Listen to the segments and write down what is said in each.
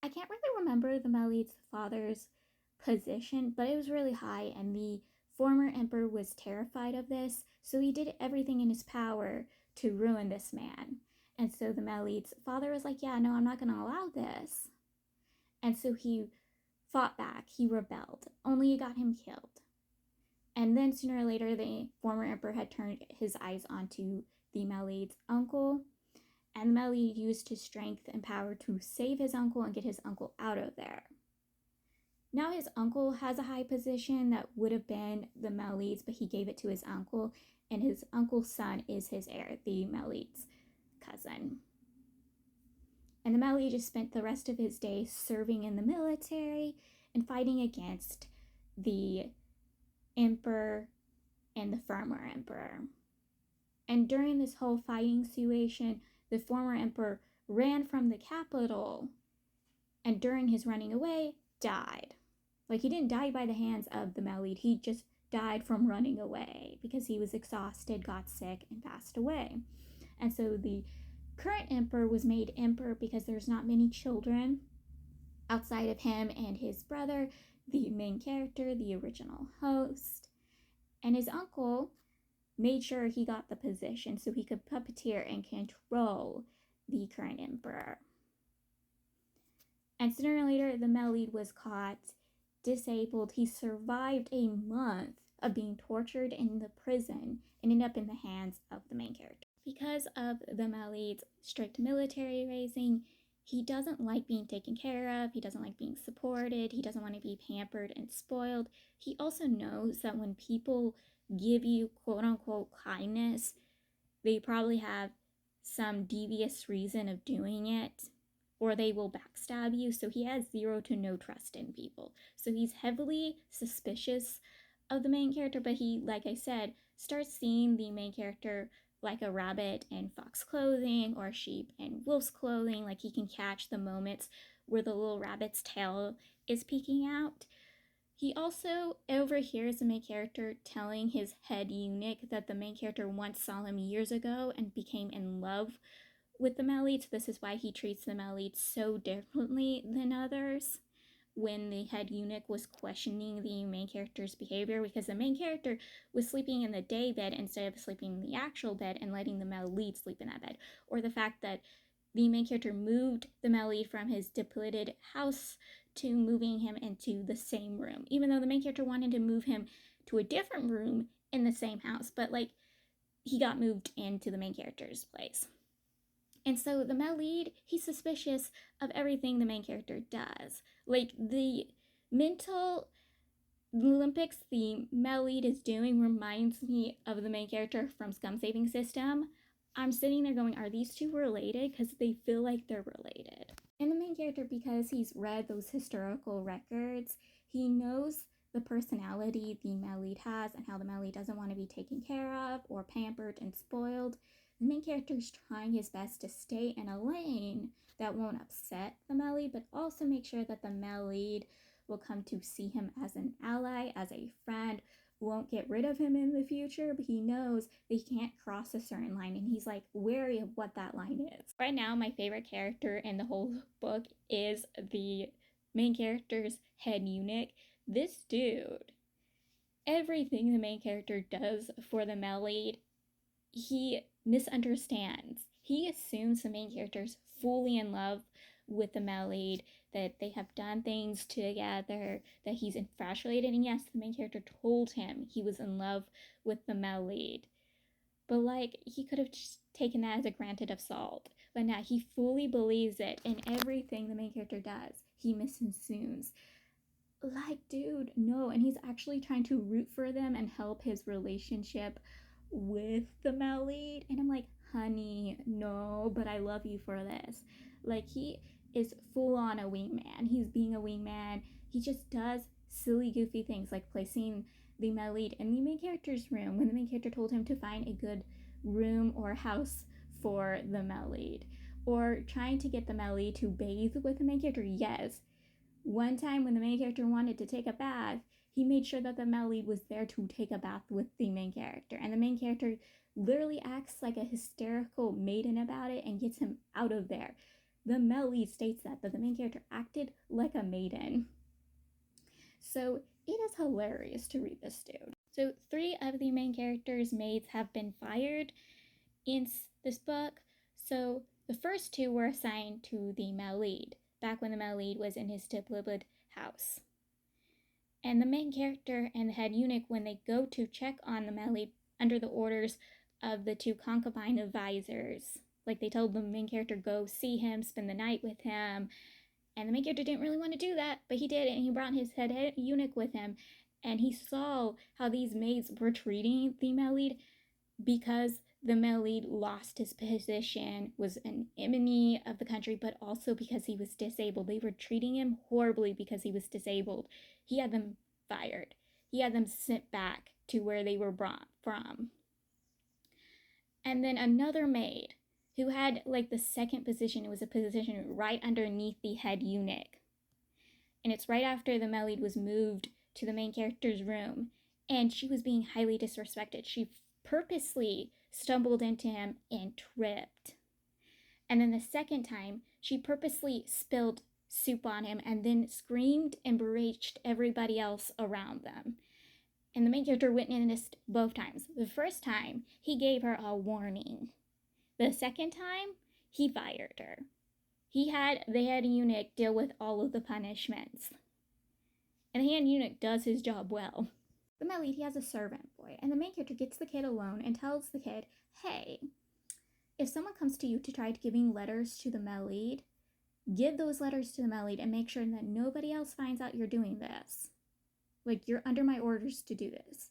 I can't really remember the male lead's father's position, but it was really high, and the former emperor was terrified of this, so he did everything in his power to ruin this man. And so the male lead's father was like, yeah, no, I'm not going to allow this. And so he fought back, he rebelled, only it got him killed. And then sooner or later, the former emperor had turned his eyes onto the male lead's uncle, and the male lead used his strength and power to save his uncle and get his uncle out of there. Now his uncle has a high position that would have been the male lead's, but he gave it to his uncle, and his uncle's son is his heir, the male lead's cousin. And the male lead just spent the rest of his day serving in the military and fighting against the emperor and the former emperor. And during this whole fighting situation, the former emperor ran from the capital, and during his running away, died. Like, he didn't die by the hands of the male lead, he just died from running away because he was exhausted, got sick, and passed away. And so the current emperor was made emperor because there's not many children outside of him and his brother, the main character, the original host. And his uncle made sure he got the position so he could puppeteer and control the current emperor. And sooner or later, the male lead was caught, disabled. He survived a month of being tortured in the prison and ended up in the hands of the main character. Because of the male lead's strict military raising, he doesn't like being taken care of, he doesn't like being supported, he doesn't want to be pampered and spoiled. He also knows that when people give you quote-unquote kindness, they probably have some devious reason of doing it, or they will backstab you. So he has zero to no trust in people. So he's heavily suspicious of the main character, but he, like I said, starts seeing the main character like a rabbit in fox clothing or sheep in wolf's clothing. Like, he can catch the moments where the little rabbit's tail is peeking out. He also overhears the main character telling his head eunuch that the main character once saw him years ago and became in love with the male lead. So this is why he treats the male lead so differently than others. When the head eunuch was questioning the main character's behavior, because the main character was sleeping in the day bed instead of sleeping in the actual bed and letting the male lead sleep in that bed, or the fact that the main character moved the male lead from his depleted house to moving him into the same room, even though the main character wanted to move him to a different room in the same house, but like, he got moved into the main character's place. And so the male lead, he's suspicious of everything the main character does. Like, the mental Olympics the male lead is doing reminds me of the main character from Scum Saving System. I'm sitting there going, are these two related? Because they feel like they're related. And the main character, because he's read those historical records, he knows the personality the male lead has and how the male lead doesn't want to be taken care of or pampered and spoiled. The main character is trying his best to stay in a lane that won't upset the male lead, but also make sure that the male lead will come to see him as an ally, as a friend, won't get rid of him in the future, but he knows that he can't cross a certain line, and he's like wary of what that line is. Right now, my favorite character in the whole book is the main character's head eunuch. This dude, everything the main character does for the male lead, he misunderstands. He assumes the main character's fully in love with the male lead, that they have done things together, that he's infatuated. And yes, the main character told him he was in love with the male lead, but like, he could have just taken that as a granted of salt. But now he fully believes it, and everything the main character does, he misassumes. Like, dude, no. And he's actually trying to root for them and help his relationship with the male lead, and I'm like, honey, no, but I love you for this. Like, he is full on a wingman. He's being a wingman. He just does silly, goofy things, like placing the male lead in the main character's room when the main character told him to find a good room or house for the male lead, or trying to get the male lead to bathe with the main character. Yes, one time when the main character wanted to take a bath, he made sure that the male lead was there to take a bath with the main character. And the main character literally acts like a hysterical maiden about it and gets him out of there. the male lead states that the main character acted like a maiden. So it is hilarious to read this dude. So 3 of the main characters' maids have been fired in this book. So the first 2 were assigned to the male lead, back when the male lead was in his stipulated house. And the main character and the head eunuch, when they go to check on the male lead under the orders of the 2 concubine advisors, like they told the main character, go see him, spend the night with him. And the main character didn't really want to do that, but he did, and he brought his head eunuch with him. And he saw how these maids were treating the male lead, because the male lead lost his position, was an enemy of the country, but also because he was disabled. They were treating him horribly because he was disabled. He had them fired. He had them sent back to where they were brought from. And then another maid who had like the second position, it was a position right underneath the head eunuch. And it's right after the male lead was moved to the main character's room, and she was being highly disrespected. She purposely stumbled into him and tripped. And then the second time, she purposely spilled soup on him and then screamed and berated everybody else around them. And the main character witnessed both times. The first time, he gave her a warning. The second time, he fired her. The head eunuch deal with all of the punishments. And the head eunuch does his job well. The male lead, he has a servant boy, and the main character gets the kid alone and tells the kid, hey, if someone comes to you to try giving letters to the male lead, give those letters to the male lead and make sure that nobody else finds out you're doing this. Like, you're under my orders to do this.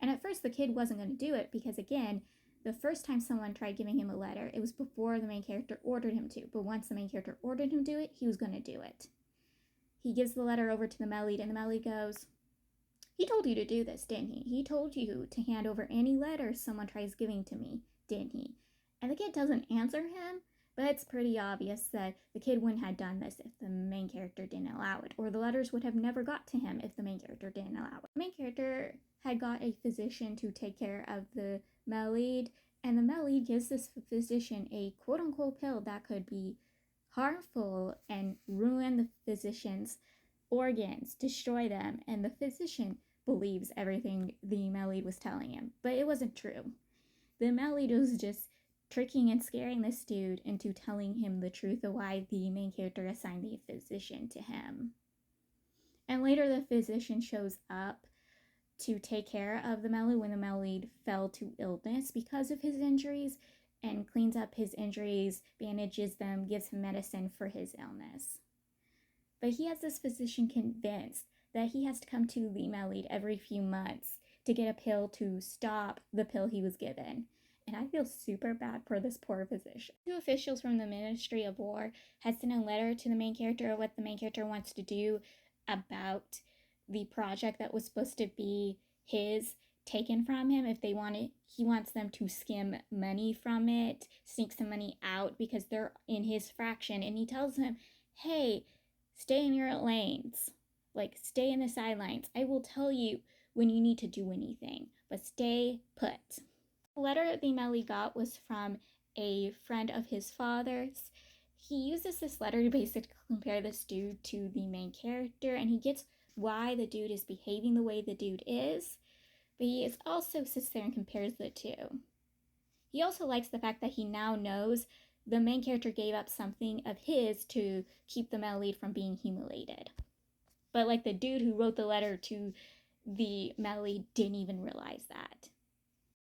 And at first the kid wasn't going to do it because, again, the first time someone tried giving him a letter, it was before the main character ordered him to. But once the main character ordered him to do it, he was going to do it. He gives the letter over to the male lead, and the male lead goes, he told you to do this, didn't he? He told you to hand over any letters someone tries giving to me, didn't he? And the kid doesn't answer him, but it's pretty obvious that the kid wouldn't have done this if the main character didn't allow it, or the letters would have never got to him if the main character didn't allow it. The main character had got a physician to take care of the male lead, and the male lead gives this physician a quote-unquote pill that could be harmful and ruin the physician's organs, destroy them, and the physician believes everything the male lead was telling him, but it wasn't true. The male lead was just tricking and scaring this dude into telling him the truth of why the main character assigned the physician to him. And later the physician shows up to take care of the male lead when the male lead fell to illness because of his injuries, and cleans up his injuries, bandages them, gives him medicine for his illness. But he has this physician convinced that he has to come to the male lead every few months to get a pill to stop the pill he was given. And I feel super bad for this poor physician. 2 officials from the Ministry of War had sent a letter to the main character of what the main character wants to do about the project that was supposed to be his, taken from him. If they want it, he wants them to skim money from it, sneak some money out because they're in his fraction. And he tells them, hey, stay in your lanes. Like, stay in the sidelines. I will tell you when you need to do anything, but stay put. The letter the male lead got was from a friend of his father's. He uses this letter to basically compare this dude to the main character, and he gets why the dude is behaving the way the dude is, but he is also sits there and compares the two. He also likes the fact that he now knows the main character gave up something of his to keep the male lead from being humiliated. But like the dude who wrote the letter to the male lead didn't even realize that.